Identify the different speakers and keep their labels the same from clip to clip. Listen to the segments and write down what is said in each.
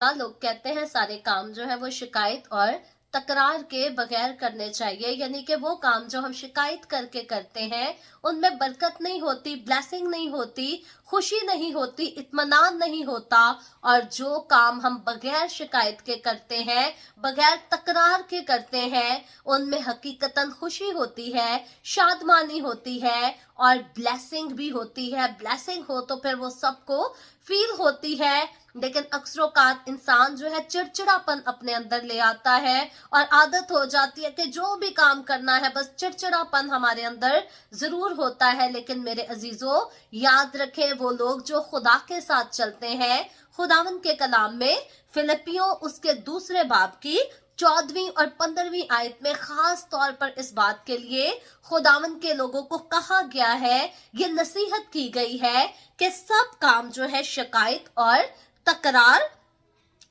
Speaker 1: लोग कहते हैं सारे काम जो है वो शिकायत और तकरार के बगैर करने चाहिए, यानी कि वो काम जो हम शिकायत करके करते हैं उनमें बरकत नहीं होती, ब्लेसिंग नहीं होती, खुशी नहीं होती, इत्मीनान नहीं होता। और जो काम हम बगैर शिकायत के करते हैं, बगैर तकरार के करते हैं, उनमें हकीकतन खुशी होती है, शादमानी होती है और ब्लेसिंग भी होती है। ब्लेसिंग हो तो फिर वो सबको फील होती है, लेकिन अक्सरोकात इंसान जो है चिड़चिड़ापन अपने अंदर ले आता है और आदत हो जाती है कि जो भी काम करना है बस चिड़चिड़ापन हमारे अंदर जरूर होता है। लेकिन मेरे अजीजों, याद रखें वो लोग जो खुदा के साथ चलते हैं, खुदावन के कलाम में फिलिपियों उसके दूसरे बाब की 14वीं और 15वीं आयत में खास तौर पर इस बात के लिए खुदावन के लोगों को कहा गया है, ये नसीहत की गई है कि सब काम जो है शिकायत और तकरार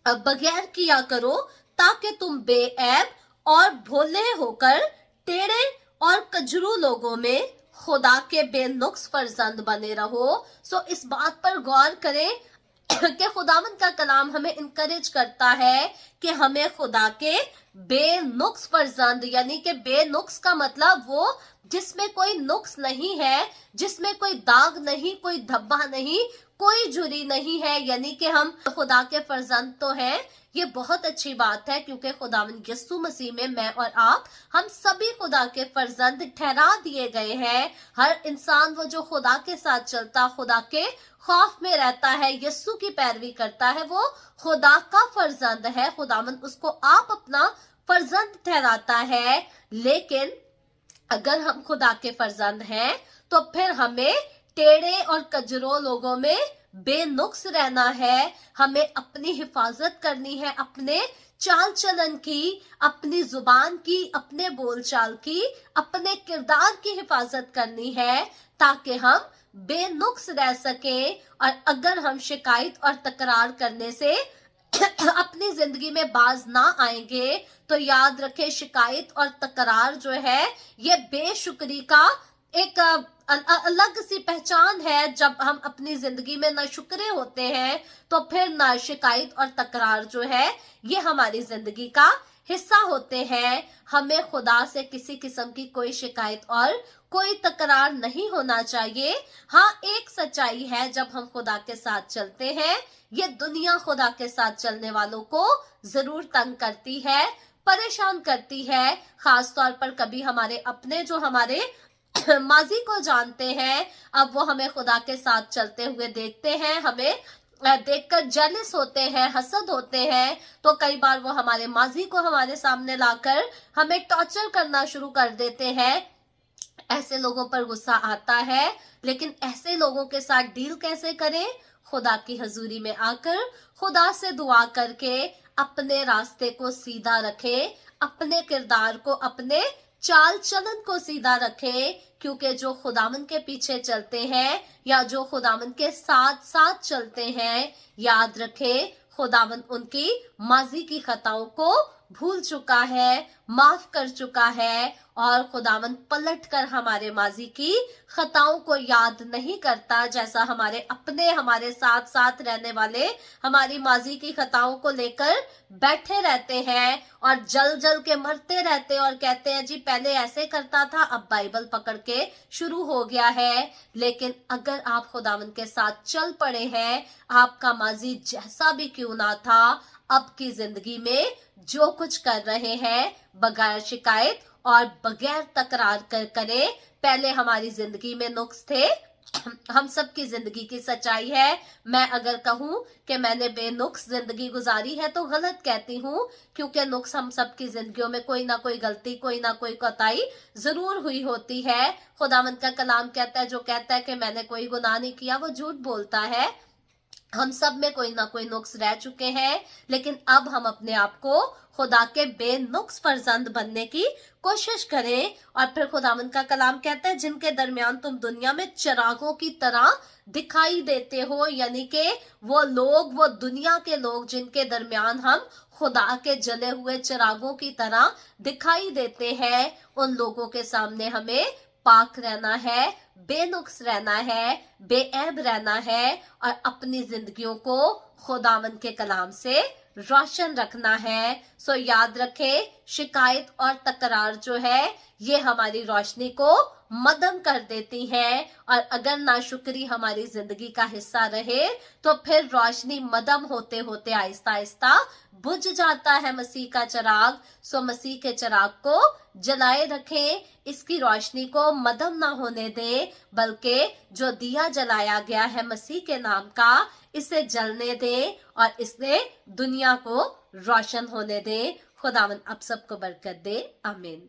Speaker 1: बगैर किया करो, ताकि तुम बेऐब और भोले होकर टेढ़े और कजरू लोगों में खुदा के बेनुक्स फर्जंद बने रहो। सो इस बात पर गौर करें कि खुदावन का कलाम हमें इनकरेज करता है कि हमें खुदा के बेनुक्स फर्जंद, यानी कि बेनुक्स का मतलब वो जिसमें कोई नुक्स नहीं है, जिसमें कोई दाग नहीं, कोई धब्बा नहीं, कोई झुर्री नहीं है, यानी कि हम खुदा के फर्जंद तो हैं। ये बहुत अच्छी बात है क्योंकि खुदावन यीशु मसीह में मैं और आप, हम सभी खुदा के फर्जंद ठहरा दिए गए हैं। हर इंसान वो जो खुदा के साथ चलता, खुदा के खौफ में रहता है, यीशु की पैरवी करता है, वो खुदा का फर्जंद है। खुदावन उसको आप अपना फर्जंद ठहराता है। लेकिन अगर हम खुदा के फर्जंद हैं तो फिर हमें टेढ़े और कजरों लोगों में बेनुक्स रहना है। हमें अपनी हिफाजत करनी है, अपने चाल चलन की, अपनी जुबान की, अपने बोलचाल की, अपने किरदार की हिफाजत करनी है, ताकि हम बेनुक्स रह सके। और अगर हम शिकायत और तकरार करने से अपनी जिंदगी में बाज ना आएंगे तो याद रखें, शिकायत और तकरार जो है ये बेशुक्री का एक अलग सी पहचान है। जब हम अपनी जिंदगी में नाशुक्रे होते हैं तो फिर ना शिकायत और तकरार जो है ये हमारी जिंदगी का हिस्सा होते हैं। हमें खुदा से किसी किस्म की कोई शिकायत और कोई तकरार नहीं होना चाहिए। हाँ, एक सच्चाई है, जब हम खुदा के साथ चलते हैं, ये दुनिया खुदा के साथ चलने वालों को जरूर तंग करती है, परेशान करती है। खास तौर पर कभी हमारे अपने जो हमारे माजी को जानते हैं, अब वो हमें खुदा के साथ चलते हुए देखते हैं, हमें देखकर जेलस होते हैं, हसद होते हैं, तो कई बार वो हमारे माजी को हमारे सामने लाकर हमें टॉर्चर करना शुरू कर देते हैं। ऐसे लोगों पर गुस्सा आता है, लेकिन ऐसे लोगों के साथ डील कैसे करें? खुदा की हजूरी में आकर खुदा से दुआ करके अपने रास्ते को सीधा रखें, अपने किरदार को, अपने चाल चलन को सीधा रखें। क्योंकि जो खुदावन के पीछे चलते हैं या जो खुदावन के साथ साथ चलते हैं, याद रखें खुदावन उनकी माजी की खताओं को भूल चुका है, माफ कर चुका है, और खुदावन पलट कर हमारे माजी की खताओं को याद नहीं करता। जैसा हमारे अपने, हमारे साथ साथ रहने वाले हमारी माजी की खताओं को लेकर बैठे रहते हैं और जल जल के मरते रहते हैं और कहते हैं जी पहले ऐसे करता था, अब बाइबल पकड़ के शुरू हो गया है। लेकिन अगर आप खुदावन के साथ चल पड़े हैं, आपका माजी जैसा भी क्यों ना था, अब की जिंदगी में जो कुछ कर रहे हैं बगैर शिकायत और बगैर तकरार करें। पहले हमारी जिंदगी में नुक्स थे, हम सब की जिंदगी की सच्चाई है। मैं अगर कहूं कि मैंने बेनुक्स जिंदगी गुजारी है तो गलत कहती हूं, क्योंकि नुक्स हम सब की जिंदगियों में कोई ना कोई गलती, कोई ना कोई कोताही जरूर हुई होती है। खुदावंद का कलाम कहता है, जो कहता है कि मैंने कोई गुनाह नहीं किया वो झूठ बोलता है। हम सब में कोई ना कोई नुक्स रह चुके हैं, लेकिन अब हम अपने आप को खुदा के बेनुक्स फर्जंद बनने की कोशिश करें। और फिर खुदावंद का कलाम कहता है, जिनके दरमियान तुम दुनिया में चिरागों की तरह दिखाई देते हो, यानी कि वो लोग, वो दुनिया के लोग जिनके दरमियान हम खुदा के जले हुए चिरागों की तरह दिखाई देते हैं, उन लोगों के सामने हमें पाक रहना है, बेनुक्स रहना है, बेऐब रहना है और अपनी जिंदगियों को खुदावंद के कलाम से रोशन रखना है। सो याद रखें, शिकायत और तकरार जो है ये हमारी रोशनी को मदम कर देती है और अगर नाशुक्री हमारी जिंदगी का हिस्सा रहे तो फिर रोशनी मदम होते होते आहिस्ता आहिस्ता बुझ जाता है मसीह का चिराग। सो मसीह के चिराग को जलाए रखें, इसकी रोशनी को मदम ना होने दें, बल्कि जो दिया जलाया गया है मसीह के नाम का, इसे जलने दें और इससे दुनिया को रोशन होने दें। खुदावंद आप सबको बरकत दे। आमीन।